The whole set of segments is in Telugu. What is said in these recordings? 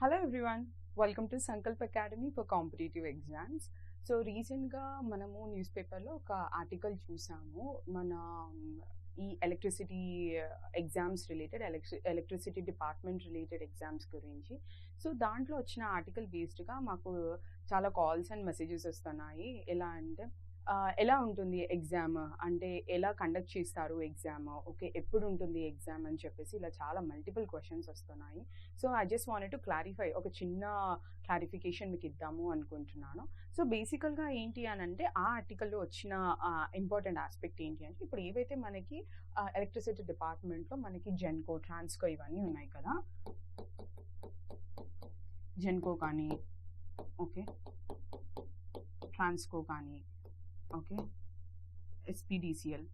Hello everyone, welcome to Sankalp Academy for Competitive Exams. So రీసెంట్గా మనము న్యూస్ పేపర్లో ఒక ఆర్టికల్ చూసాము మన ఈ electricity exams related electricity department related exams గురించి. సో దాంట్లో వచ్చిన ఆర్టికల్ బేస్డ్గా మాకు చాలా కాల్స్ అండ్ మెసేజెస్ వస్తున్నాయి. ఎలా అంటే ఎలా ఉంటుంది ఎగ్జామ్, అంటే ఎలా కండక్ట్ చేస్తారు ఎగ్జామ్, ఓకే ఎప్పుడు ఉంటుంది ఎగ్జామ్ అని చెప్పేసి ఇలా చాలా మల్టిపుల్ క్వశ్చన్స్ వస్తున్నాయి. So I just wanted to clarify, ఒక చిన్న క్లారిఫికేషన్ మీకు ఇద్దాము అనుకుంటున్నాను. సో బేసికల్గా ఏంటి అని అంటే ఆ ఆర్టికల్లో వచ్చిన ఇంపార్టెంట్ ఆస్పెక్ట్ ఏంటి అంటే, ఇప్పుడు ఏవైతే మనకి ఎలక్ట్రిసిటీ డిపార్ట్మెంట్లో మనకి జెన్కో, ట్రాన్స్కో ఇవన్నీ ఉన్నాయి కదా. జెన్కో కానీ, ఓకే ట్రాన్స్కో కానీ, okay SPDCL,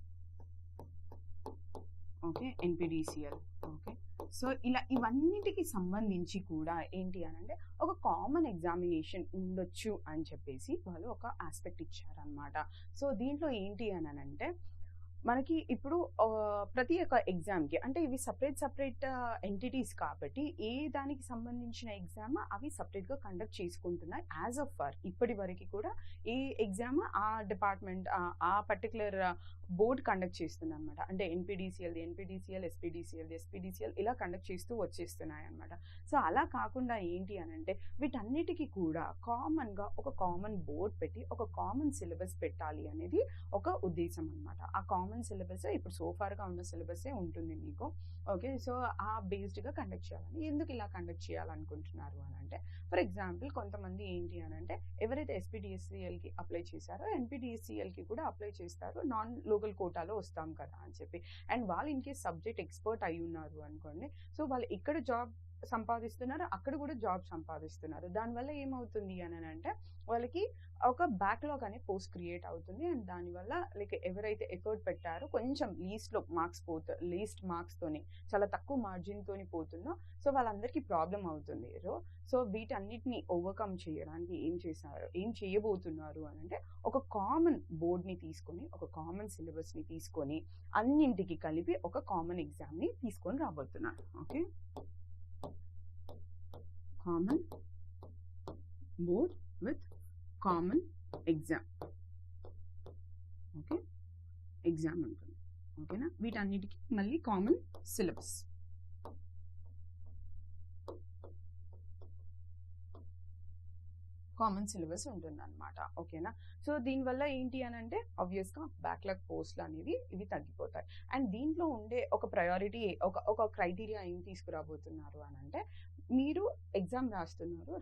okay NPDCL, okay. So ఇలా ఇవన్నిటికి సంబంధించి కూడా ఏంటి అని అంటే ఒక కామన్ ఎగ్జామినేషన్ ఉండొచ్చు అని చెప్పేసి వాళ్ళు ఒక ఆస్పెక్ట్ ఇచ్చారనమాట. సో దీంట్లో ఏంటి అని అంటే మనకి ఇప్పుడు ప్రతి ఒక్క ఎగ్జామ్కి అంటే ఇవి సపరేట్ ఎంటిటీస్ కాబట్టి ఏ దానికి సంబంధించిన ఎగ్జామ్ అవి సపరేట్గా కండక్ట్ చేసుకుంటున్నాయి. యాజ్ ఆఫ్ ఫర్ ఇప్పటి వరకు కూడా ఏ ఎగ్జామ్ ఆ డిపార్ట్మెంట్ ఆ పర్టికులర్ బోర్డ్ కండక్ట్ చేస్తుంది అనమాట. అంటే ఎన్పీడీసీఎల్, ఎస్పీడీసీఎల్ ఇలా కండక్ట్ చేస్తూ వచ్చేస్తున్నాయి అనమాట. సో అలా కాకుండా ఏంటి అని అంటే వీటన్నిటికీ కూడా కామన్గా ఒక కామన్ బోర్డ్ పెట్టి ఒక కామన్ సిలబస్ పెట్టాలి అనేది ఒక ఉద్దేశం అనమాట. ఆ కామన్ సిలబస్ ఇప్పుడు సోఫార్గా ఉన్న సిలబసే ఉంటుంది మీకు, ఓకే. సో ఆ బేస్డ్గా కండక్ట్ చేయాలని. ఎందుకు ఇలా కండక్ట్ చేయాలనుకుంటున్నారు అని అంటే, ఫర్ ఎగ్జాంపుల్ కొంతమంది ఏంటి అని అంటే ఎవరైతే ఎస్పీడీసీఎల్కి అప్లై చేశారో ఎన్పీడీసీఎల్కి కూడా అప్లై చేస్తారు, నాన్ లోకల్ కోటాలో వస్తాం కదా అని చెప్పి. అండ్ వాళ్ళు ఇన్ కేస్ సబ్జెక్ట్ ఎక్స్పర్ట్ అయి ఉన్నారు అనుకోండి, సో వాళ్ళు ఇక్కడ జాబ్ సంపాదిస్తున్నారు, అక్కడ కూడా జాబ్ సంపాదిస్తున్నారు. దానివల్ల ఏమవుతుంది అని అంటే వాళ్ళకి ఒక బ్యాక్లాగ్ అనే పోస్ట్ క్రియేట్ అవుతుంది. అండ్ దానివల్ల లైక్ ఎవరైతే ఎఫర్ట్ పెట్టారో కొంచెం లీస్ట్ మార్క్స్తోని చాలా తక్కువ మార్జిన్తోని పోతుందో సో వాళ్ళందరికీ ప్రాబ్లం అవుతుంది. సో వీటన్నిటిని ఓవర్కమ్ చేయడానికి ఏం చేయబోతున్నారు అని అంటే ఒక కామన్ బోర్డ్ని తీసుకొని ఒక కామన్ సిలబస్ని తీసుకొని అన్నింటికి కలిపి ఒక కామన్ ఎగ్జామ్ని తీసుకొని రాబోతున్నారు. Okay, common board with common exam, okay exam ఉంటుంది, ఓకేనా. వీటన్నిటికీ మళ్ళీ కామన్ సిలబస్. కామన్ సిలబస్ ఉంటుంది అనమాట, ఓకేనా. సో దీనివల్ల ఏంటి అని అంటే ఆబ్వియస్గా బ్యాక్లాగ్ పోస్ట్లు అనేవి ఇవి తగ్గిపోతాయి. అండ్ దీంట్లో ఉండే ఒక ప్రయారిటీ ఒక క్రైటీరియా ఏం తీసుకురాబోతున్నారు అని అంటే, మీరు ఎగ్జామ్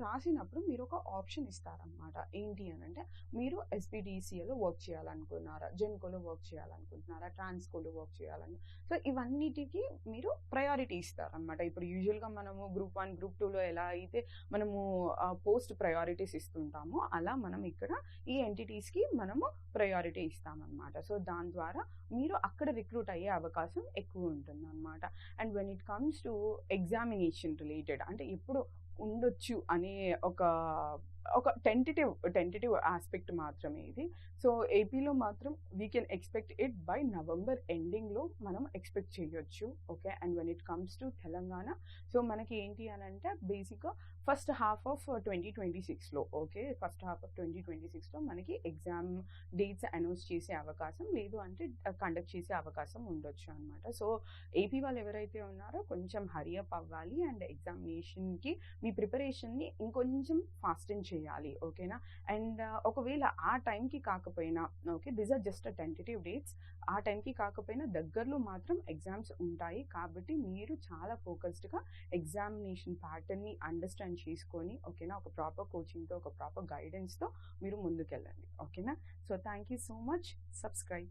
రాసినప్పుడు మీరు ఒక ఆప్షన్ ఇస్తారనమాట. ఏంటి అని అంటే మీరు ఎస్పీడీసీఎల్లో వర్క్ చేయాలనుకున్నారా, జెన్కోలో వర్క్ చేయాలనుకుంటున్నారా, ట్రాన్స్కోలో వర్క్ సో ఇవన్నిటికీ మీరు ప్రయారిటీ ఇస్తారనమాట. ఇప్పుడు యూజువల్గా మనము గ్రూప్ 1, గ్రూప్ 2లో ఎలా అయితే మనము పోస్ట్ ప్రయారిటీస్ ఇస్తుంటామో అలా మనం ఇక్కడ ఈ ఎంటిటీస్కి మనము ప్రయారిటీ ఇస్తామన్నమాట. సో దాని ద్వారా మీరు అక్కడ రిక్రూట్ అయ్యే అవకాశం ఎక్కువ ఉంటుంది అనమాట. And when it comes to examination related అంటే ఎప్పుడు ఉండొచ్చు అనే ఒక టెంటేటివ్ ఆస్పెక్ట్ మాత్రమే ఇది. సో ఏపీలో మాత్రం we can expect it by November ఎండింగ్లో మనం ఎక్స్పెక్ట్ చేయొచ్చు, okay. And when it comes to Telangana so మనకి ఏంటి అని అంటే బేసిక్గా ఫస్ట్ హాఫ్ ఆఫ్ 2026లో, ఓకే ఫస్ట్ హాఫ్ ఆఫ్ 2026లో మనకి ఎగ్జామ్ డేట్స్ అనౌన్స్ చేసే అవకాశం లేదు అంటే కండక్ట్ చేసే అవకాశం ఉండొచ్చు అనమాట. సో ఏపీ వాళ్ళు ఎవరైతే ఉన్నారో కొంచెం హరియప్ అవ్వాలి అండ్ ఎగ్జామినేషన్కి మీ ప్రిపరేషన్ని ఇంకొంచెం ఫాస్టెన్ చేయాలి, ఓకేనా. అండ్ ఒకవేళ ఆ టైంకి కాకపోయినా, okay this are just tentative dates, ఆ టైంకి కాకపోయినా దగ్గరలో మాత్రం ఎగ్జామ్స్ ఉంటాయి. కాబట్టి మీరు చాలా ఫోకస్డ్గా ఎగ్జామినేషన్ ప్యాటర్న్ని అండర్స్టాండ్ చేసుకొని, ఓకేనా, ఒక ప్రాపర్ కోచింగ్తో ఒక ప్రాపర్ గైడెన్స్తో మీరు ముందుకెళ్ళండి, ఓకేనా. So thank you so much. Subscribe.